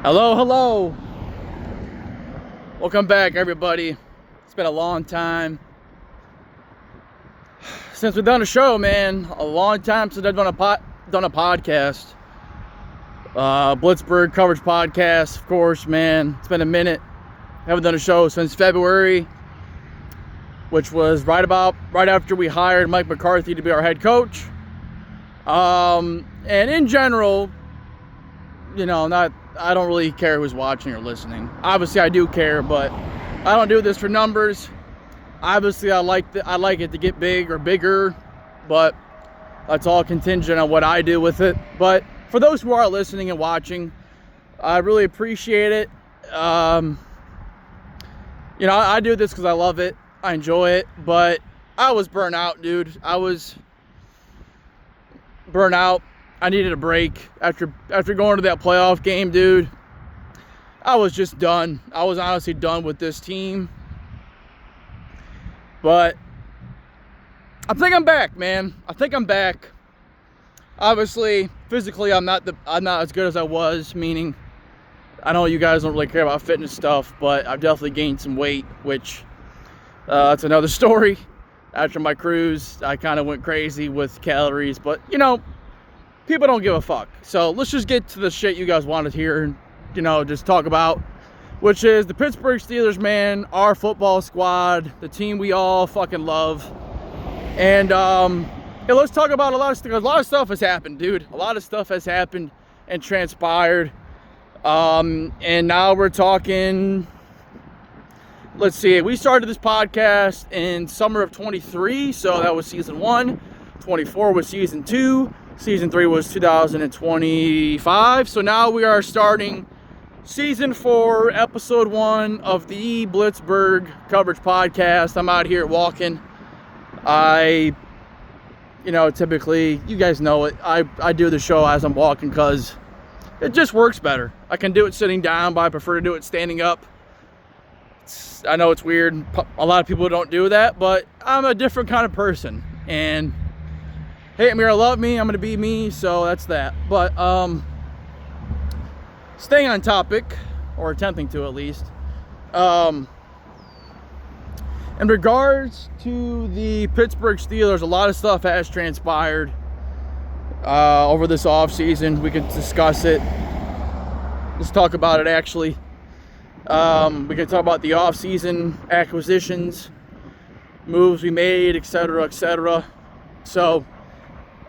Hello, hello. Welcome back, everybody. It's been a long time since we've done a show, man. A long time since I've done a podcast. Blitzburg coverage podcast, of course, man. It's been a minute. Haven't done a show since February, which was right after we hired Mike McCarthy to be our head coach. And in general, I don't really care who's watching or listening. Obviously, I do care, but I don't do this for numbers. Obviously, I like it to get big or bigger, but that's all contingent on what I do with it. But for those who are listening and watching, I really appreciate it. I do this because I love it. I enjoy it, but I was burnt out, dude. I was burnt out. I needed a break after going to that playoff game, dude. I was just done. I was honestly done with this team. But I think I'm back, man. I think I'm back. Obviously, physically, I'm not as good as I was. Meaning, I know you guys don't really care about fitness stuff, but I've definitely gained some weight, which that's another story. After my cruise, I kind of went crazy with calories, but people don't give a fuck. So let's just get to the shit you guys wanted here and, just talk about, which is the Pittsburgh Steelers, man, our football squad, the team we all fucking love. And let's talk about a lot of stuff. A lot of stuff has happened, dude. A lot of stuff has happened and transpired. And now we're talking, let's see, we started this podcast in summer of 23, so that was season 1. 24 was season 2. Season 3 was 2025. So now we are starting season 4, episode 1 of the Blitzburg coverage podcast. I'm out here walking. Typically, you guys know it. I do the show as I'm walking because it just works better. I can do it sitting down, but I prefer to do it standing up. I know it's weird. A lot of people don't do that, but I'm a different kind of person. And hate me or love me, I'm going to be me, so that's that. But, staying on topic, or attempting to at least, in regards to the Pittsburgh Steelers, a lot of stuff has transpired over this offseason. We could discuss it. Let's talk about it, actually. We could talk about the offseason acquisitions, moves we made, etc., etc. So,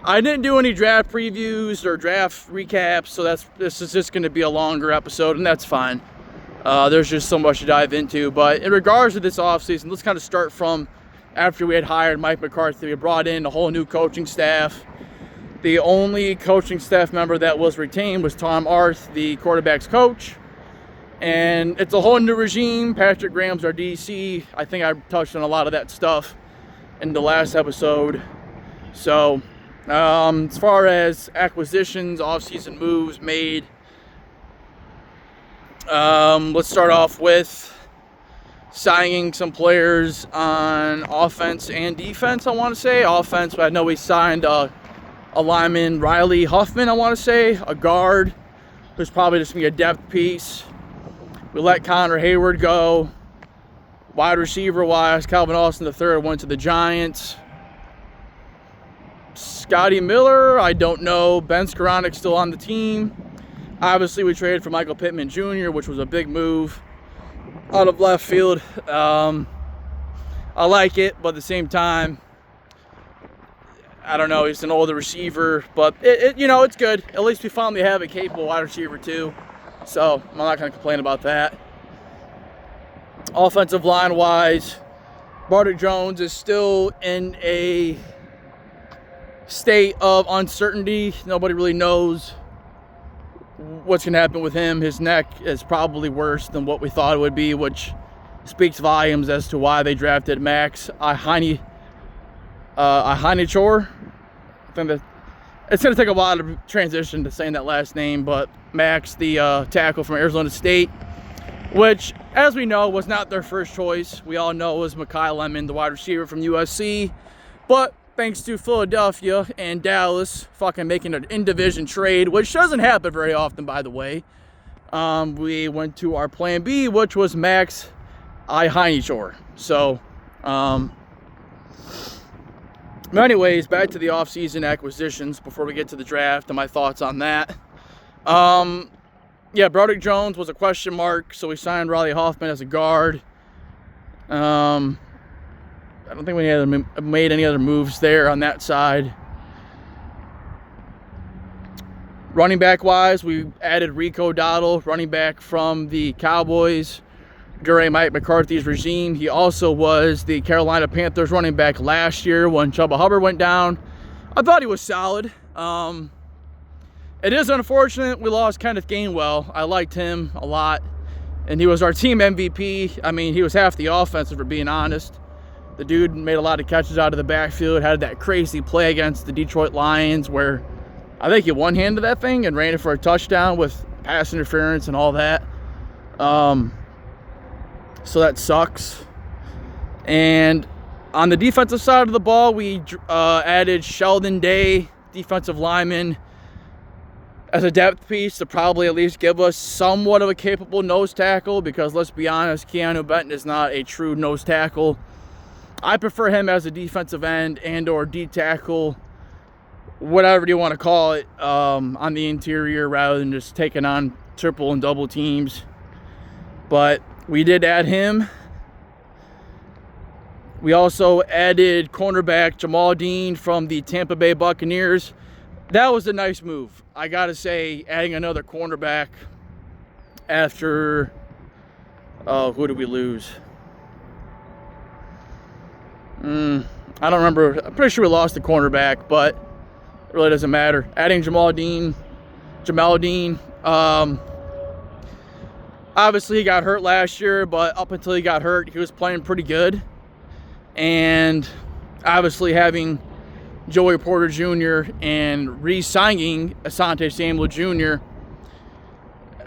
I didn't do any draft previews or draft recaps, so this is just going to be a longer episode, and that's fine. There's just so much to dive into. But in regards to this offseason, let's kind of start from after we had hired Mike McCarthy. We brought in a whole new coaching staff. The only coaching staff member that was retained was Tom Arth, the quarterback's coach. And it's a whole new regime. Patrick Graham's our DC. I think I touched on a lot of that stuff in the last episode. So, as far as acquisitions, off-season moves made, let's start off with signing some players on offense and defense, I want to say. Offense, I know we signed a lineman, Riley Huffman, I want to say, a guard, who's probably just going to be a depth piece. We let Connor Hayward go. Wide receiver-wise, Calvin Austin III went to the Giants. Scotty Miller, I don't know. Ben Skoranek still on the team. Obviously, we traded for Michael Pittman Jr., which was a big move out of left field. I like it, but at the same time, I don't know. He's an older receiver, but it's good. At least we finally have a capable wide receiver too, so I'm not going to complain about that. Offensive line-wise, Bartek Jones is still in a state of uncertainty. Nobody really knows what's going to happen with him. His neck is probably worse than what we thought it would be, which speaks volumes as to why they drafted Max Iheinechor. I think that it's going to take a while to transition to saying that last name, but Max, the tackle from Arizona State, which, as we know, was not their first choice. We all know it was Mekhi Lemon, the wide receiver from USC, but thanks to Philadelphia and Dallas fucking making an in-division trade, which doesn't happen very often, by the way. we went to our plan B, which was Max Iheinshore. So, anyways, back to the offseason acquisitions before we get to the draft and my thoughts on that. Yeah, Broderick Jones was a question mark, so we signed Riley Hoffman as a guard. I don't think we made any other moves there on that side. Running back wise, we added Rico Dowdle, running back from the Cowboys during Mike McCarthy's regime. He also was the Carolina Panthers running back last year when Chuba Hubbard went down. I thought he was solid. It is unfortunate we lost Kenneth Gainwell. I liked him a lot, and he was our team MVP. I mean, he was half the offense, if we're being honest. The dude made a lot of catches out of the backfield, had that crazy play against the Detroit Lions where I think he one-handed that thing and ran it for a touchdown with pass interference and all that. So that sucks. And on the defensive side of the ball, we added Sheldon Day, defensive lineman, as a depth piece to probably at least give us somewhat of a capable nose tackle, because let's be honest, Keanu Benton is not a true nose tackle. I prefer him as a defensive end and or D tackle, whatever you want to call it, on the interior rather than just taking on triple and double teams. But we did add him. We also added cornerback Jamal Dean from the Tampa Bay Buccaneers. That was a nice move. I got to say, adding another cornerback after, who did we lose? I don't remember. I'm pretty sure we lost the cornerback, but it really doesn't matter. Adding Jamal Dean, obviously he got hurt last year, but up until he got hurt, he was playing pretty good. And obviously having Joey Porter Jr. and re-signing Asante Samuel Jr.,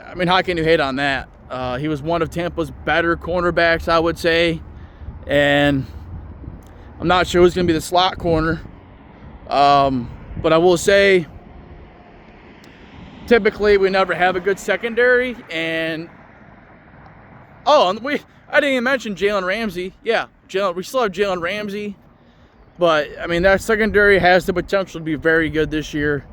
I mean, how can you hate on that? He was one of Tampa's better cornerbacks, I would say. And I'm not sure who's going to be the slot corner. But I will say, typically we never have a good secondary. And I didn't even mention Jalen Ramsey. Yeah, we still have Jalen Ramsey. But, I mean, that secondary has the potential to be very good this year.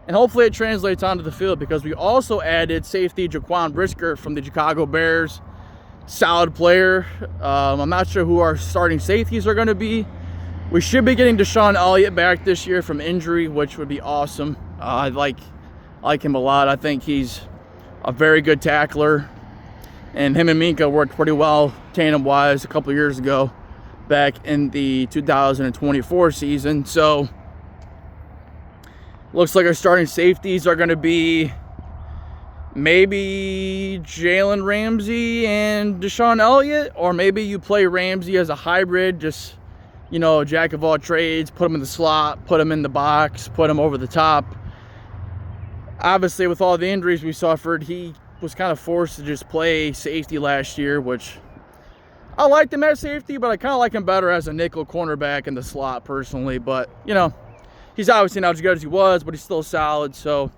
And hopefully it translates onto the field, because we also added safety Jaquan Brisker from the Chicago Bears. Solid player. I'm not sure who our starting safeties are going to be. We should be getting Deshaun Elliott back this year from injury, which would be awesome. I like him a lot. I think he's a very good tackler. And him and Minka worked pretty well tandem-wise a couple years ago, back in the 2024 season. So looks like our starting safeties are going to be maybe Jalen Ramsey and Deshaun Elliott, or maybe you play Ramsey as a hybrid, just, jack of all trades, put him in the slot, put him in the box, put him over the top. Obviously, with all the injuries we suffered, he was kind of forced to just play safety last year, which I liked him at safety, but I kind of like him better as a nickel cornerback in the slot personally. But, he's obviously not as good as he was, but he's still solid. So,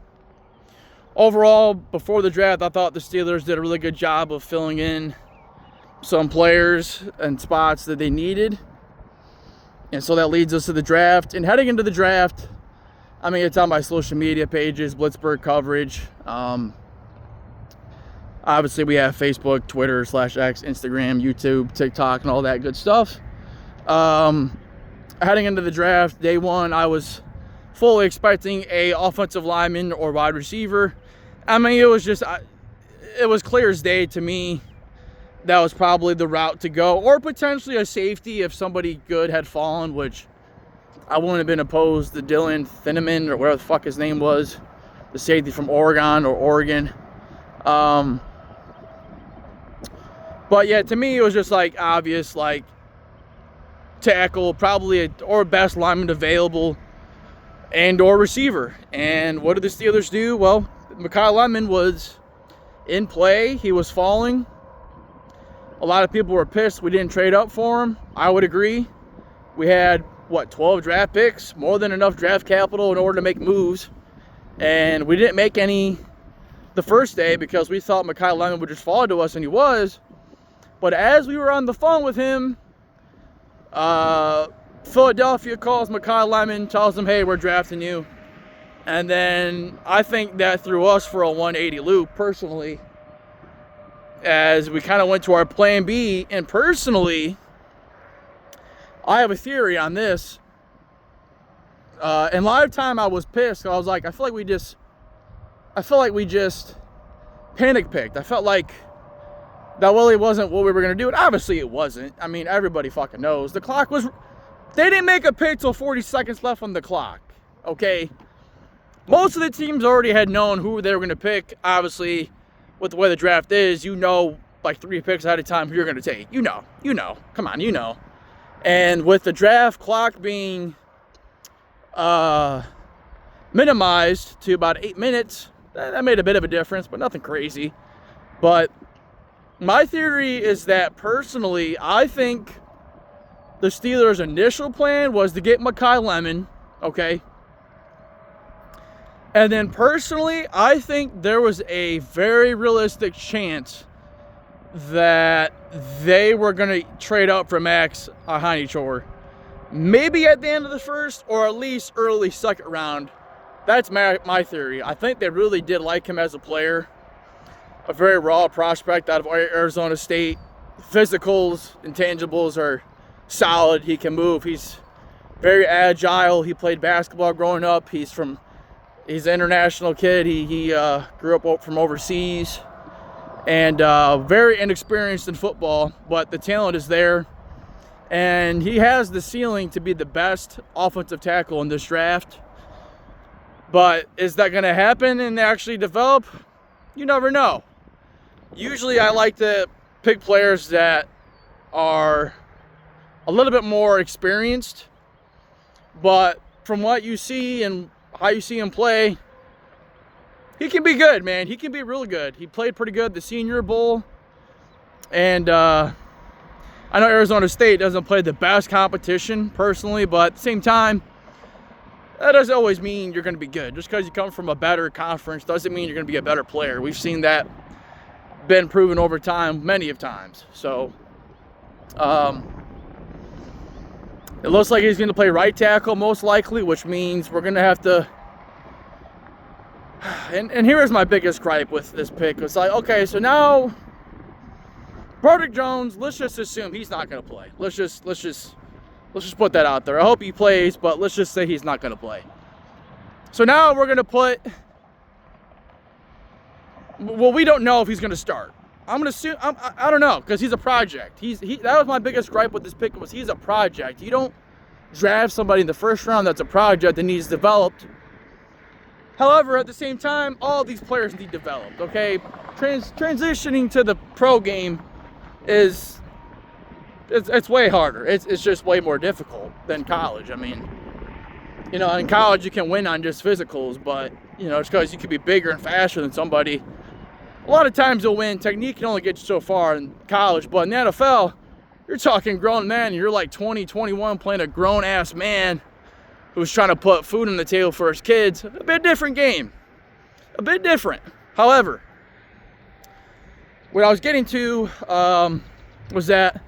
overall, before the draft, I thought the Steelers did a really good job of filling in some players and spots that they needed. And so that leads us to the draft. And heading into the draft, I mean, it's on my social media pages, Blitzburg coverage. Obviously, we have Facebook, Twitter /X, Instagram, YouTube, TikTok, and all that good stuff. Heading into the draft, day one, I was fully expecting a offensive lineman or wide receiver. I mean, it was clear as day to me that was probably the route to go, or potentially a safety if somebody good had fallen, which I wouldn't have been opposed to Dylan Finneman or whatever the fuck his name was, the safety from Oregon. But yeah, to me, it was just obvious, tackle, probably or best lineman available, and or receiver. And what did the Steelers do? Well, Mekhi Lemon was in play. He was falling. A lot of people were pissed we didn't trade up for him. I would agree. We had, 12 draft picks? More than enough draft capital in order to make moves. And we didn't make any the first day because we thought Makai Lemon would just fall to us, and he was. But as we were on the phone with him, Philadelphia calls Makai Lemon, tells him, hey, we're drafting you. And then I think that threw us for a 180 loop, personally, as we kind of went to our plan B. And personally, I have a theory on this. In live time, I was pissed. I was like, I feel like we just panic picked. I felt like that really wasn't what we were going to do. And obviously it wasn't. I mean, everybody fucking knows. The clock was, they didn't make a pick till 40 seconds left on the clock. Okay. Most of the teams already had known who they were going to pick. Obviously, with the way the draft is, you know, like 3 picks ahead of time who you're going to take. You know. Come on, you know. And with the draft clock being minimized to about 8 minutes, that made a bit of a difference, but nothing crazy. But my theory is that, personally, I think the Steelers' initial plan was to get Makai Lemon, okay? And then, personally, I think there was a very realistic chance that they were going to trade up for Max Heinechor. Maybe at the end of the first, or at least early second round. That's my theory. I think they really did like him as a player. A very raw prospect out of Arizona State. Physicals, intangibles are solid. He can move. He's very agile. He played basketball growing up. He's an international kid. He grew up from overseas. And very inexperienced in football, but the talent is there. And he has the ceiling to be the best offensive tackle in this draft. But is that going to happen and actually develop? You never know. Usually I like to pick players that are a little bit more experienced. But from what you see and how you see him play, he can be good, man. He can be real good. He played pretty good the Senior Bowl. And I know Arizona State doesn't play the best competition, personally, but at the same time, that doesn't always mean you're going to be good. Just because you come from a better conference doesn't mean you're going to be a better player. We've seen that been proven over time many of times. So, it looks like he's going to play right tackle most likely, which means we're going to have to... And here is my biggest gripe with this pick. It's like, okay, so now Broderick Jones, let's just assume he's not going to play. Let's just put that out there. I hope he plays, but let's just say he's not going to play. So now we're going to put... Well, we don't know if he's going to start. I'm going to assume... I don't know, because he's a project. That was my biggest gripe with this pick, was he's a project. You don't draft somebody in the first round that's a project that needs developed. However, at the same time, all these players need developed, okay? Transitioning to the pro game it's way harder. It's just way more difficult than college. I mean, you know, in college you can win on just physicals, but, you know, it's because you could be bigger and faster than somebody. A lot of times you'll win. Technique can only get you so far in college, but in the NFL, you're talking grown men. You're like 20, 21 playing a grown-ass man who's trying to put food on the table for his kids. A bit different game. A bit different. However, what I was getting to was that,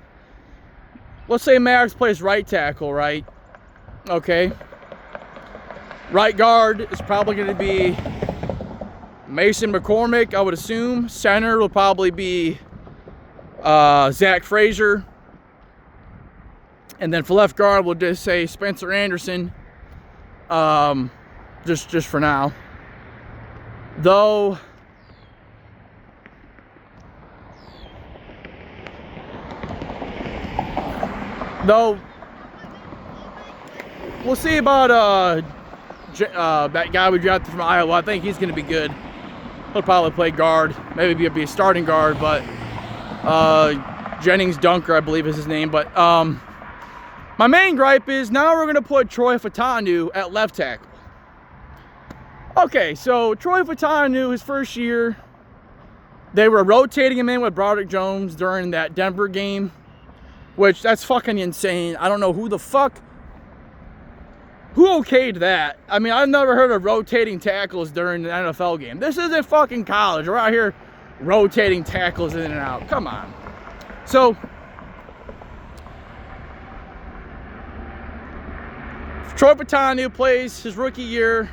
let's say Max plays right tackle, right? Okay. Right guard is probably going to be Mason McCormick, I would assume. Center will probably be Zach Frazier. And then for left guard, we'll just say Spencer Anderson. Just for now. Though we'll see about that guy we drafted from Iowa. I think he's going to be good. He'll probably play guard, maybe be a starting guard, but Jennings Dunker, I believe is his name. But my main gripe is now we're going to put Troy Fautanu at left tackle. Okay, so Troy Fautanu, his first year, they were rotating him in with Broderick Jones during that Denver game, which that's fucking insane. I don't know who the fuck Who okayed that? I mean, I've never heard of rotating tackles during an NFL game. This isn't fucking college. We're out here rotating tackles in and out. Come on. So, Troy Fautanu plays his rookie year,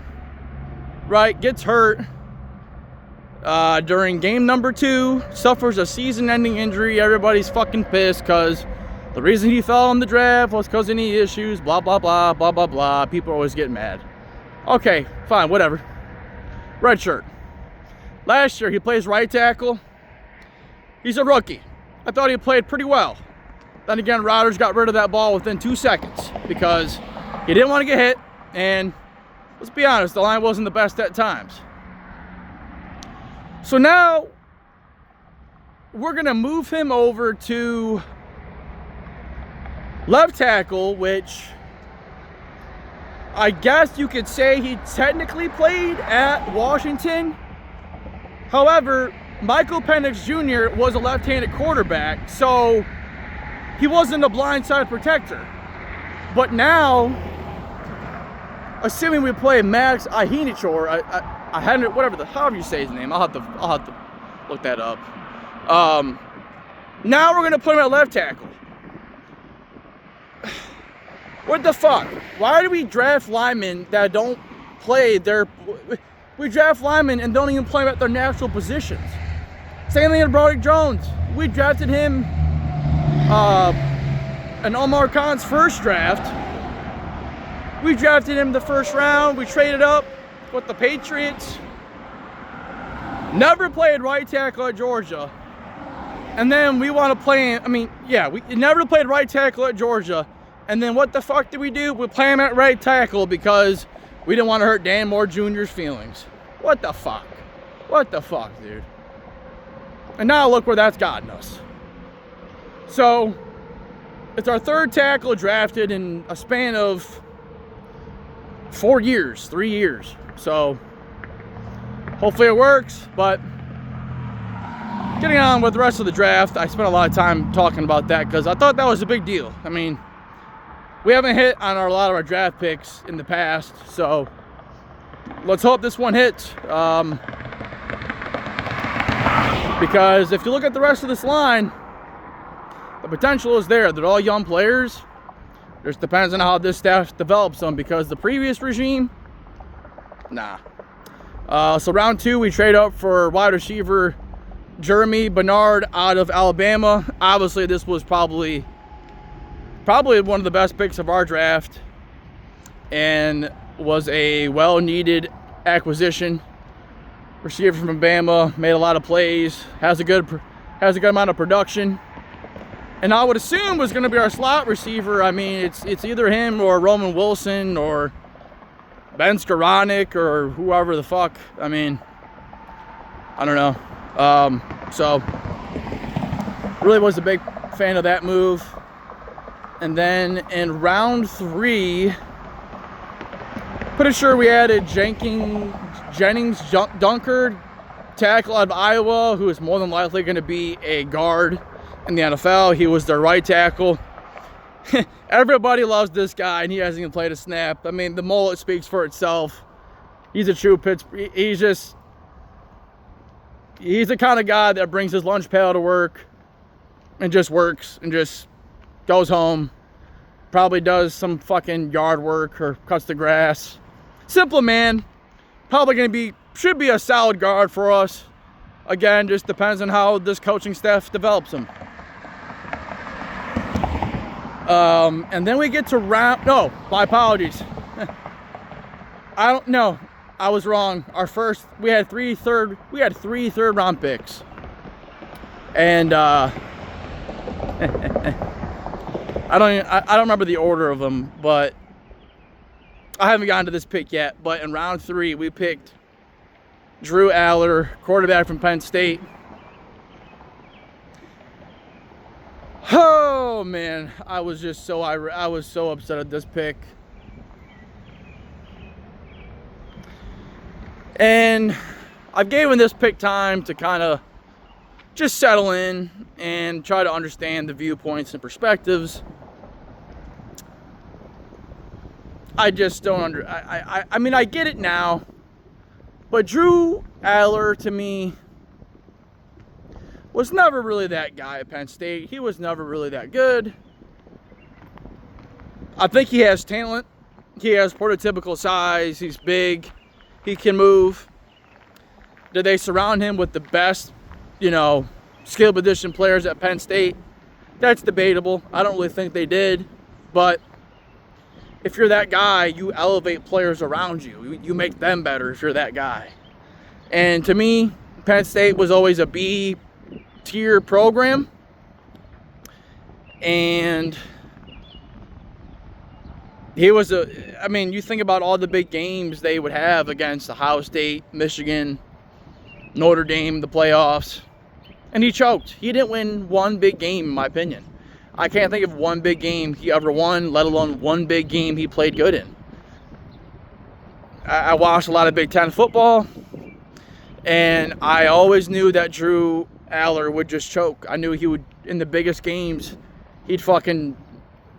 right? Gets hurt during game number 2. Suffers a season-ending injury. Everybody's fucking pissed because the reason he fell in the draft was because of knee issues, blah, blah, blah, blah, blah, blah. People always get mad. Okay, fine, whatever. Red shirt. Last year, he plays right tackle. He's a rookie. I thought he played pretty well. Then again, Rodgers got rid of that ball within 2 seconds because he didn't want to get hit, and let's be honest, the line wasn't the best at times. So now, we're going to move him over to left tackle, which I guess you could say he technically played at Washington. However, Michael Penix Jr. was a left-handed quarterback, so he wasn't a blindside protector. But now, assuming we play Max Ihinichor, however you say his name, I'll have to look that up. Now we're gonna put him at left tackle. What the fuck? Why do we draft linemen that don't play their... We draft linemen and don't even play them at their natural positions. Same thing with Broderick Jones. We drafted him in Omar Khan's first draft. We drafted him the first round. We traded up with the Patriots. Never played right tackle at Georgia. And then we want to play him. I mean, yeah, we never played right tackle at Georgia. And then what the fuck did we do? We play him at right tackle because we didn't want to hurt Dan Moore Jr.'s feelings. What the fuck? What the fuck, dude? And now look where that's gotten us. So, it's our third tackle drafted in a span of 4 years, 3 years. So, hopefully it works, but getting on with the rest of the draft, I spent a lot of time talking about that because I thought that was a big deal. I mean, we haven't hit on a lot of our draft picks in the past, so let's hope this one hits. Because if you look at the rest of this line, the potential is there. They're all young players. It just depends on how this staff develops them, because the previous regime, nah. So round 2, we trade up for wide receiver Jeremy Bernard out of Alabama. Obviously, this was probably one of the best picks of our draft, and was a well-needed acquisition. Receiver from Alabama, made a lot of plays, has a good amount of production, and I would assume was going to be our slot receiver. I mean, it's either him or Roman Wilson or Ben Skoranek or whoever the fuck. I mean, I don't know. So really was a big fan of that move. And then in round 3, pretty sure we added Jennings Dunker, tackle out of Iowa, who is more than likely going to be a guard in the NFL. He was their right tackle. Everybody loves this guy, and he hasn't even played a snap. I mean, the mullet speaks for itself. He's a true Pittsburgh. He's the kind of guy that brings his lunch pail to work and just works and just goes home, probably does some fucking yard work or cuts the grass. Simple man. Probably should be a solid guard for us. Again, just depends on how this coaching staff develops him. And then we get to no, my apologies. I don't know. I was wrong. We had three third round picks. And I don't remember the order of them, but I haven't gotten to this pick yet. But in round 3, we picked Drew Aller, quarterback from Penn State. Oh man, I was so upset at this pick. And I've given this pick time to kind of just settle in and try to understand the viewpoints and perspectives. I just don't I mean, I get it now, but Drew Aller, to me, was never really that guy at Penn State. He was never really that good. I think he has talent. He has prototypical size. He's big. He can move. Did they surround him with the best, skill position players at Penn State? That's debatable. I don't really think they did. But if you're that guy, you elevate players around you. You make them better if you're that guy. And to me, Penn State was always a B tier program. And he was you think about all the big games they would have against Ohio State, Michigan, Notre Dame, the playoffs, and he choked. He didn't win one big game, in my opinion. I can't think of one big game he ever won, let alone one big game he played good in. I watched a lot of Big Ten football, and I always knew that Drew Aller would just choke. I knew he would, in the biggest games, he'd fucking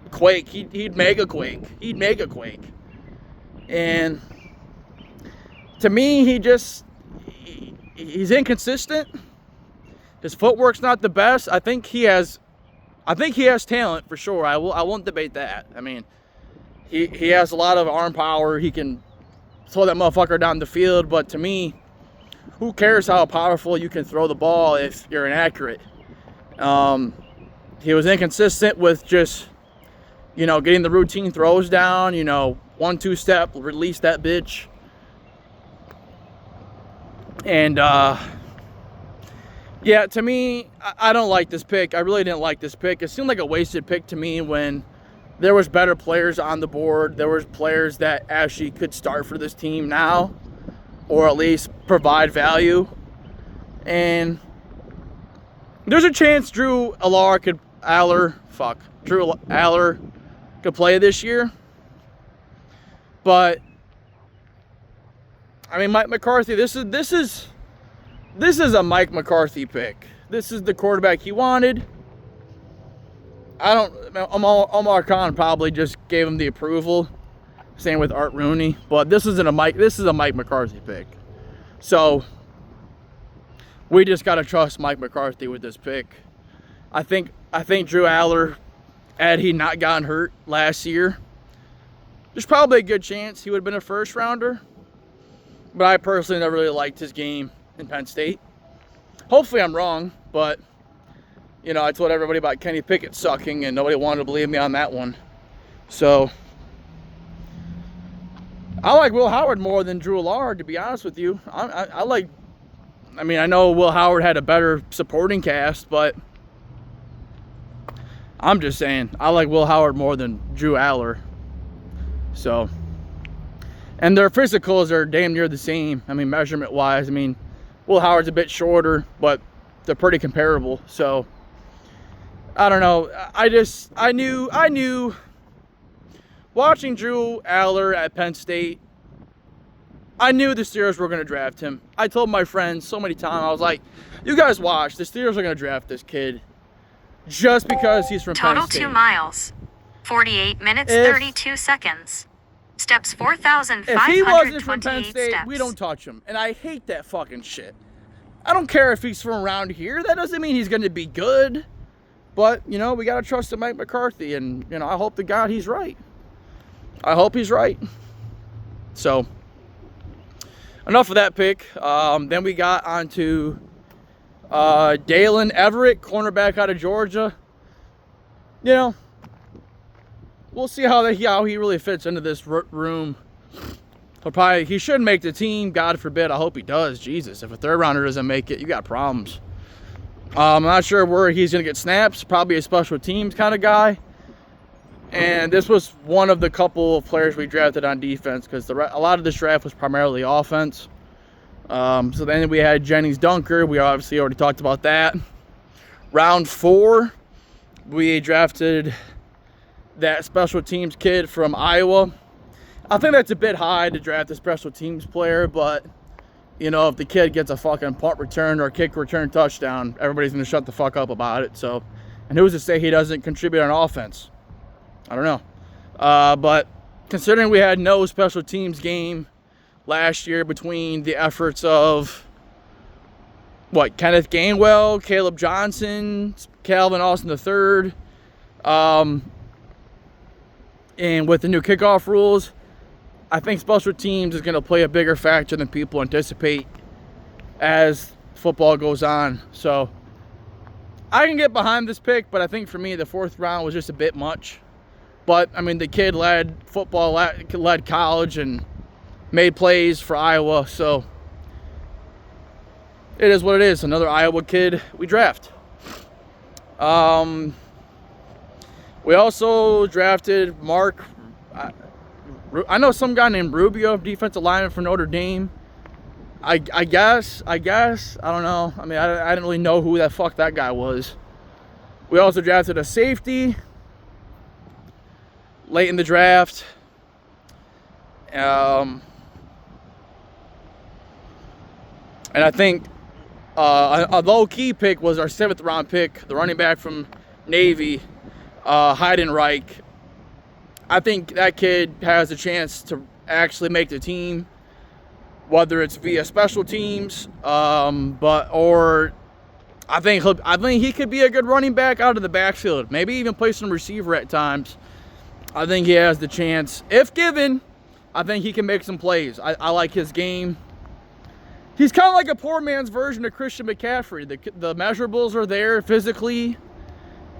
quake. He'd mega quake. He'd mega quake. And to me, he's inconsistent. His footwork's not the best. I think he has talent for sure. I won't debate that. I mean, he has a lot of arm power. He can throw that motherfucker down the field. But to me, who cares how powerful you can throw the ball if you're inaccurate? He was inconsistent with just, getting the routine throws down. 1-2 step, release that bitch. And yeah, to me, I don't like this pick. I really didn't like this pick. It seemed like a wasted pick to me when there was better players on the board. There was players that actually could start for this team now, or at least provide value. And there's a chance Drew Aller could play this year. But I mean, Mike McCarthy, this is a Mike McCarthy pick. This is the quarterback he wanted. Omar Khan probably just gave him the approval. Same with Art Rooney, but this is a Mike McCarthy pick. So we just gotta trust Mike McCarthy with this pick. I think Drew Aller, had he not gotten hurt last year, there's probably a good chance he would have been a first rounder. But I personally never really liked his game in Penn State. Hopefully I'm wrong, but I told everybody about Kenny Pickett sucking, and nobody wanted to believe me on that one. So I like Will Howard more than Drew Aller, to be honest with you. I know Will Howard had a better supporting cast, but I'm just saying I like Will Howard more than Drew Aller. So, and their physicals are damn near the same. Measurement-wise. Will Howard's a bit shorter, but they're pretty comparable. So, I don't know. I knew watching Drew Aller at Penn State, I knew the Steelers were going to draft him. I told my friends so many times, I was like, you guys watch, the Steelers are going to draft this kid just because he's from Penn State. Total 2 miles. 48 minutes, 32 seconds. Steps 4,528 If he wasn't from Penn State, steps. we don't touch him. And I hate that fucking shit. I don't care if he's from around here. That doesn't mean he's going to be good. But, we got to trust in Mike McCarthy. And, I hope to God he's right. I hope he's right. So, enough of that pick. Then we got onto Dalen Everett, cornerback out of Georgia. We'll see how he really fits into this room. He should make the team. God forbid. I hope he does. Jesus, if a third rounder doesn't make it, you got problems. I'm not sure where he's going to get snaps. Probably a special teams kind of guy. And this was one of the couple of players we drafted on defense because a lot of this draft was primarily offense. So then we had Jennings Dunker. We obviously already talked about that. Round 4, we drafted that special teams kid from Iowa. I think that's a bit high to draft a special teams player, but if the kid gets a fucking punt return or kick return touchdown, everybody's going to shut the fuck up about it. So, and who's to say he doesn't contribute on offense? I don't know. But considering we had no special teams game last year between the efforts of Kenneth Gainwell, Caleb Johnson, Calvin Austin III, and with the new kickoff rules, I think special teams is going to play a bigger factor than people anticipate as football goes on. So I can get behind this pick, but I think for me the 4th round was just a bit much. But I mean, the kid led football, led college, and made plays for Iowa, so it is what it is. Another Iowa kid we draft. We also drafted Mark. I know some guy named Rubio, defensive lineman for Notre Dame. I guess. I don't know. I mean, I didn't really know who the fuck that guy was. We also drafted a safety late in the draft. And I think a low-key pick was our 7th round pick, the running back from Navy, Heidenreich. I think that kid has a chance to actually make the team, whether it's via special teams, or I think he could be a good running back out of the backfield. Maybe even play some receiver at times. I think he has the chance, if given. I think he can make some plays. I like his game. He's kind of like a poor man's version of Christian McCaffrey. The measurables are there physically.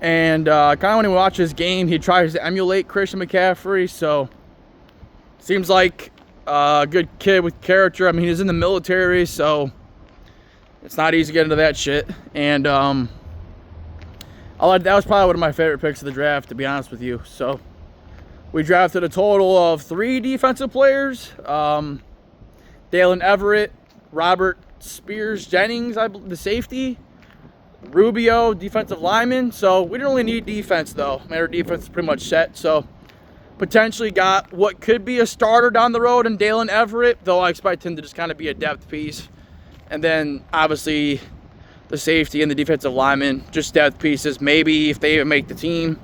And kind of when you watch his game, he tries to emulate Christian McCaffrey. So, seems like a good kid with character. I mean, he's in the military, so it's not easy to get into that shit. And that was probably one of my favorite picks of the draft, to be honest with you. So, we drafted a total of 3 defensive players. Dalen Everett, Robert Spears Jennings, the safety, Rubio, defensive lineman. So we didn't really need defense, though. Our defense is pretty much set. So potentially got what could be a starter down the road in Dalen Everett, though I expect him to just kind of be a depth piece. And then obviously the safety and the defensive lineman, just depth pieces, maybe if they even make the team.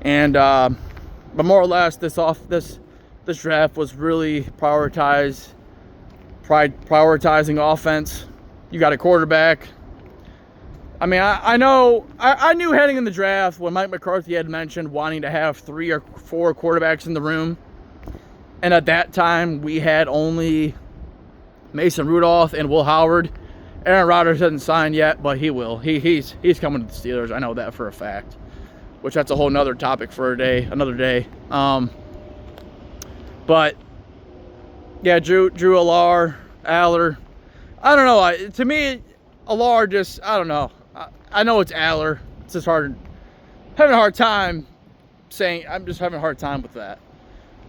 And but more or less, this draft was really prioritizing offense. You got a quarterback. I mean, I knew heading in the draft when Mike McCarthy had mentioned wanting to have 3 or 4 quarterbacks in the room. And at that time, we had only Mason Rudolph and Will Howard. Aaron Rodgers hasn't signed yet, but he will. He's coming to the Steelers. I know that for a fact. Which that's a whole nother topic for another day. But yeah, Drew Aller. I don't know. To me, Aller just, I don't know. I know it's Aller. It's just having a hard time saying. I'm just having a hard time with that.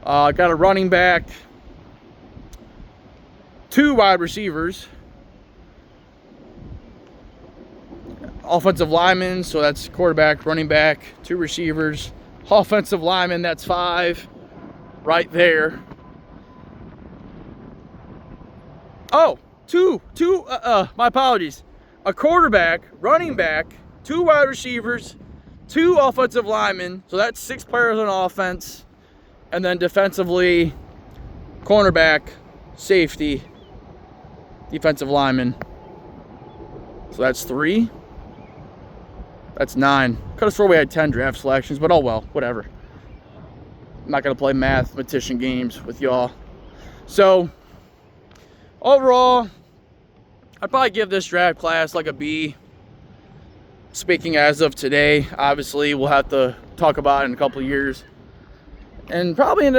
Got a running back, 2 wide receivers, offensive linemen, so that's quarterback, running back, 2 receivers, offensive lineman, that's 5 right there. Oh, my apologies. A quarterback, running back, 2 wide receivers, 2 offensive linemen, so that's 6 players on offense, and then defensively, cornerback, safety, defensive lineman. So that's 3. That's 9. Could have sworn we had 10 draft selections, but oh well, whatever. I'm not going to play mathematician games with y'all. So, overall, I'd probably give this draft class like a B. Speaking as of today, obviously we'll have to talk about it in a couple of years. And probably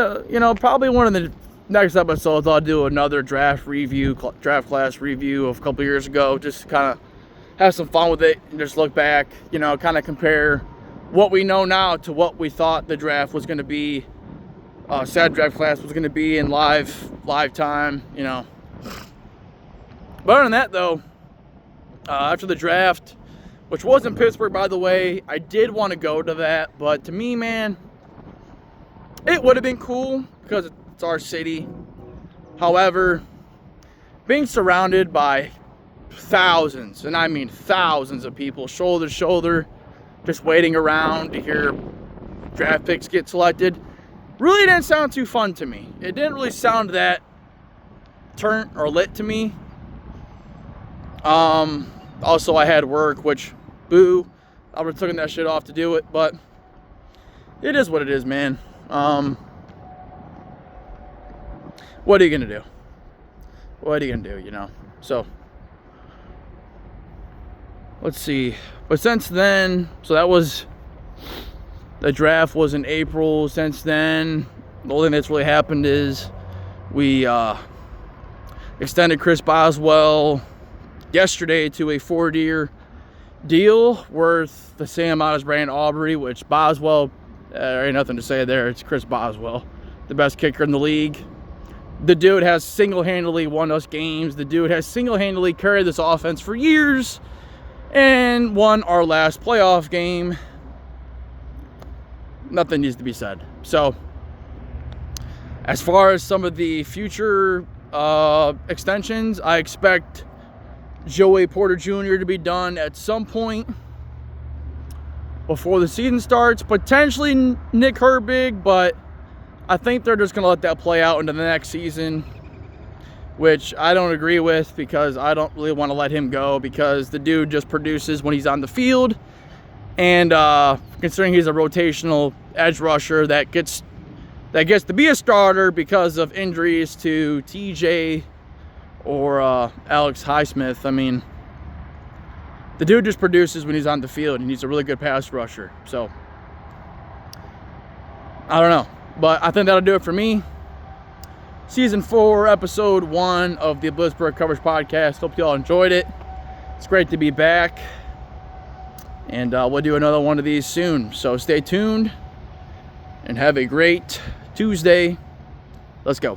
probably one of the next episodes I'll do another draft class review of a couple of years ago. Just kind of have some fun with it and just look back, kind of compare what we know now to what we thought the draft was going to be, said draft class was going to be in live time, But other than that, though, after the draft, which was in Pittsburgh, by the way, I did want to go to that, but to me, man, it would have been cool because it's our city. However, being surrounded by thousands, and I mean thousands of people, shoulder to shoulder, just waiting around to hear draft picks get selected, really didn't sound too fun to me. It didn't really sound that turnt or lit to me. Also, I had work, which, boo, I would have taken that shit off to do it, but it is what it is, man. What are you gonna do? What are you gonna do, you know? So, let's see. But since then, so that was, the draft was in April. Since then, the only thing that's really happened is we extended Chris Boswell yesterday to a 4-year deal worth the same amount as Brandon Aubrey, which Boswell, there ain't nothing to say there. It's Chris Boswell, the best kicker in the league. The dude has single-handedly won us games. The dude has single-handedly carried this offense for years and won our last playoff game. Nothing needs to be said. So, as far as some of the future extensions, I expect Joey Porter Jr. to be done at some point before the season starts. Potentially Nick Herbig, but I think they're just going to let that play out into the next season, which I don't agree with, because I don't really want to let him go, because the dude just produces when he's on the field. And considering he's a rotational edge rusher that gets to be a starter because of injuries to TJ or Alex Highsmith, I mean, the dude just produces when he's on the field, and he's a really good pass rusher. So, I don't know. But I think that'll do it for me. Season 4, Episode 1 of the Blitzburg Coverage Podcast. Hope you all enjoyed it. It's great to be back. And we'll do another one of these soon. So stay tuned and have a great Tuesday. Let's go.